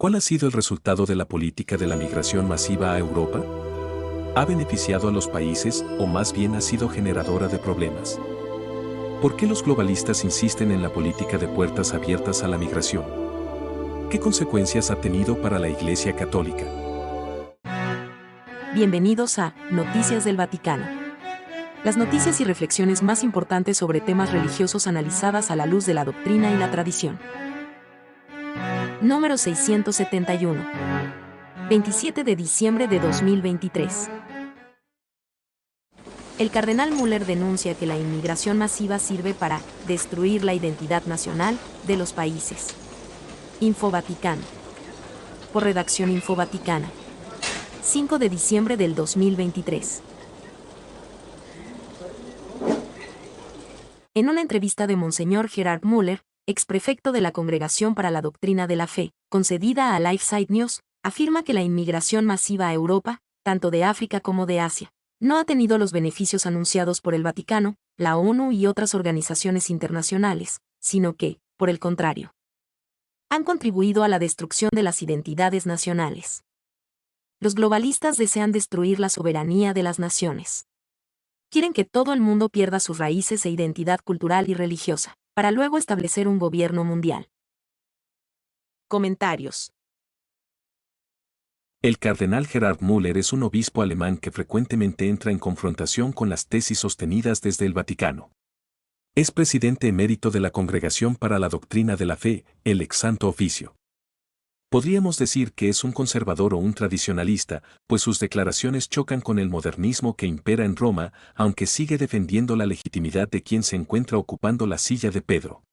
¿Cuál ha sido el resultado de la política de la migración masiva a Europa? ¿Ha beneficiado a los países o más bien ha sido generadora de problemas? ¿Por qué los globalistas insisten en la política de puertas abiertas a la migración? ¿Qué consecuencias ha tenido para la Iglesia Católica? Bienvenidos a Noticias del Vaticano. Las noticias y reflexiones más importantes sobre temas religiosos analizadas a la luz de la doctrina y la tradición. Número 671. 27 de diciembre de 2023. El cardenal Müller denuncia que la inmigración masiva sirve para destruir la identidad nacional de los países. Info Vaticano. Por redacción Info Vaticana. 5 de diciembre del 2023. En una entrevista de Monseñor Gerard Müller, exprefecto de la Congregación para la Doctrina de la Fe, concedida a LifeSite News, afirma que la inmigración masiva a Europa, tanto de África como de Asia, no ha tenido los beneficios anunciados por el Vaticano, la ONU y otras organizaciones internacionales, sino que, por el contrario, han contribuido a la destrucción de las identidades nacionales. Los globalistas desean destruir la soberanía de las naciones. Quieren que todo el mundo pierda sus raíces e identidad cultural y religiosa, para luego establecer un gobierno mundial. Comentarios. El cardenal Gerard Müller es un obispo alemán que frecuentemente entra en confrontación con las tesis sostenidas desde el Vaticano. Es presidente emérito de la Congregación para la Doctrina de la Fe, el ex Santo Oficio. Podríamos decir que es un conservador o un tradicionalista, pues sus declaraciones chocan con el modernismo que impera en Roma, aunque sigue defendiendo la legitimidad de quien se encuentra ocupando la silla de Pedro.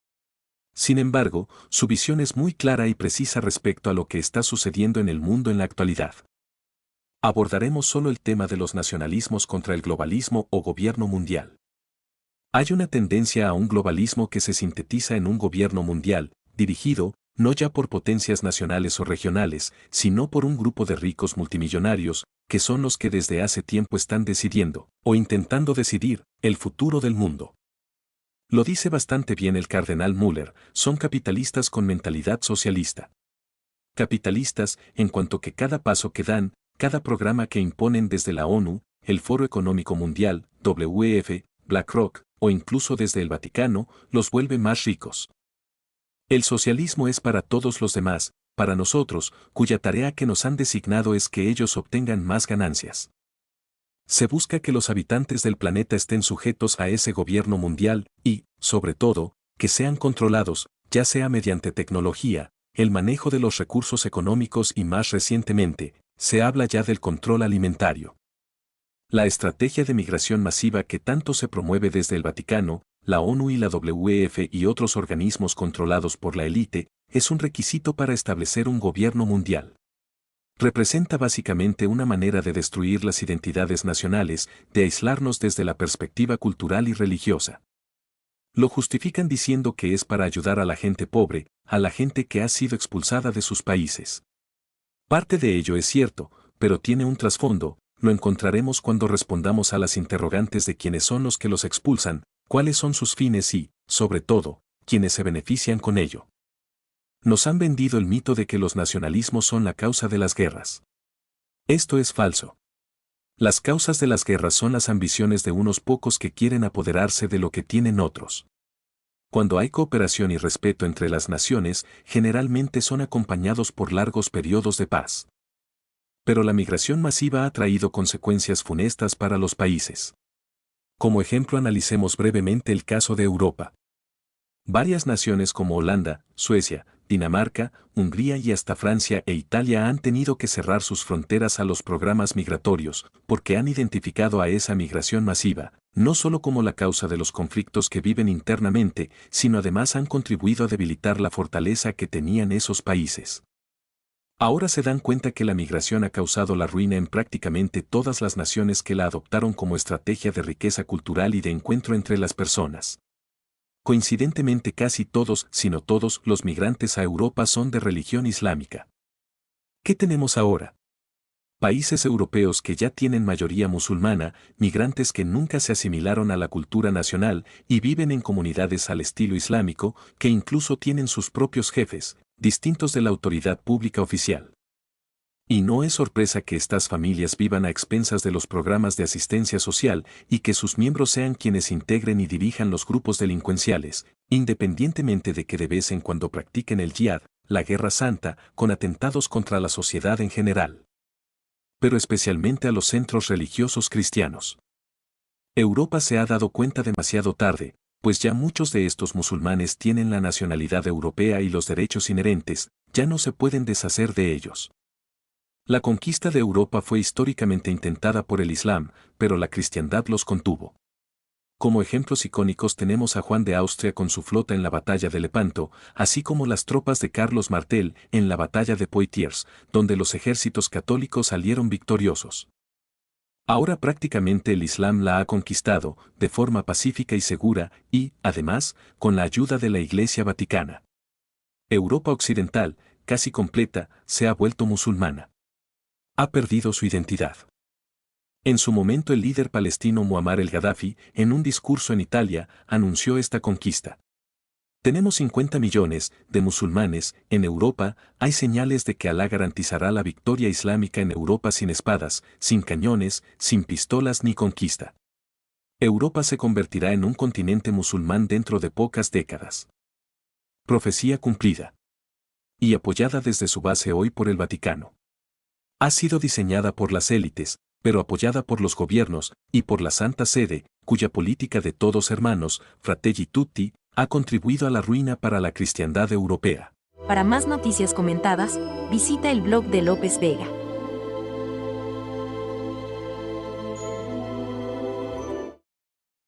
Sin embargo, su visión es muy clara y precisa respecto a lo que está sucediendo en el mundo en la actualidad. Abordaremos solo el tema de los nacionalismos contra el globalismo o gobierno mundial. Hay una tendencia a un globalismo que se sintetiza en un gobierno mundial, dirigido, no ya por potencias nacionales o regionales, sino por un grupo de ricos multimillonarios, que son los que desde hace tiempo están decidiendo, o intentando decidir, el futuro del mundo. Lo dice bastante bien el cardenal Müller, son capitalistas con mentalidad socialista. Capitalistas, en cuanto que cada paso que dan, cada programa que imponen desde la ONU, el Foro Económico Mundial, WEF, BlackRock, o incluso desde el Vaticano, los vuelve más ricos. El socialismo es para todos los demás, para nosotros, cuya tarea que nos han designado es que ellos obtengan más ganancias. Se busca que los habitantes del planeta estén sujetos a ese gobierno mundial y, sobre todo, que sean controlados, ya sea mediante tecnología, el manejo de los recursos económicos y más recientemente, se habla ya del control alimentario. La estrategia de migración masiva que tanto se promueve desde el Vaticano, la ONU y la WEF y otros organismos controlados por la élite, es un requisito para establecer un gobierno mundial. Representa básicamente una manera de destruir las identidades nacionales, de aislarnos desde la perspectiva cultural y religiosa. Lo justifican diciendo que es para ayudar a la gente pobre, a la gente que ha sido expulsada de sus países. Parte de ello es cierto, pero tiene un trasfondo. Lo encontraremos cuando respondamos a las interrogantes de quiénes son los que los expulsan, cuáles son sus fines y, sobre todo, quiénes se benefician con ello. Nos han vendido el mito de que los nacionalismos son la causa de las guerras. Esto es falso. Las causas de las guerras son las ambiciones de unos pocos que quieren apoderarse de lo que tienen otros. Cuando hay cooperación y respeto entre las naciones, generalmente son acompañados por largos periodos de paz. Pero la migración masiva ha traído consecuencias funestas para los países. Como ejemplo, analicemos brevemente el caso de Europa. Varias naciones como Holanda, Suecia, Dinamarca, Hungría y hasta Francia e Italia han tenido que cerrar sus fronteras a los programas migratorios, porque han identificado a esa migración masiva, no solo como la causa de los conflictos que viven internamente, sino además han contribuido a debilitar la fortaleza que tenían esos países. Ahora se dan cuenta que la migración ha causado la ruina en prácticamente todas las naciones que la adoptaron como estrategia de riqueza cultural y de encuentro entre las personas. Coincidentemente casi todos, si no todos, los migrantes a Europa son de religión islámica. ¿Qué tenemos ahora? Países europeos que ya tienen mayoría musulmana, migrantes que nunca se asimilaron a la cultura nacional y viven en comunidades al estilo islámico, que incluso tienen sus propios jefes, distintos de la autoridad pública oficial. Y no es sorpresa que estas familias vivan a expensas de los programas de asistencia social y que sus miembros sean quienes integren y dirijan los grupos delincuenciales, independientemente de que de vez en cuando practiquen el yihad, la guerra santa, con atentados contra la sociedad en general. Pero especialmente a los centros religiosos cristianos. Europa se ha dado cuenta demasiado tarde, pues ya muchos de estos musulmanes tienen la nacionalidad europea y los derechos inherentes, ya no se pueden deshacer de ellos. La conquista de Europa fue históricamente intentada por el Islam, pero la cristiandad los contuvo. Como ejemplos icónicos tenemos a Juan de Austria con su flota en la batalla de Lepanto, así como las tropas de Carlos Martel en la batalla de Poitiers, donde los ejércitos católicos salieron victoriosos. Ahora prácticamente el Islam la ha conquistado, de forma pacífica y segura, y, además, con la ayuda de la Iglesia Vaticana. Europa occidental, casi completa, se ha vuelto musulmana. Ha perdido su identidad. En su momento el líder palestino Muammar el-Gaddafi, en un discurso en Italia, anunció esta conquista. Tenemos 50 millones de musulmanes en Europa, hay señales de que Alá garantizará la victoria islámica en Europa sin espadas, sin cañones, sin pistolas ni conquista. Europa se convertirá en un continente musulmán dentro de pocas décadas. Profecía cumplida. Y apoyada desde su base hoy por el Vaticano. Ha sido diseñada por las élites, pero apoyada por los gobiernos y por la Santa Sede, cuya política de todos hermanos, Fratelli Tutti, ha contribuido a la ruina para la cristiandad europea. Para más noticias comentadas, visita el blog de López Vega.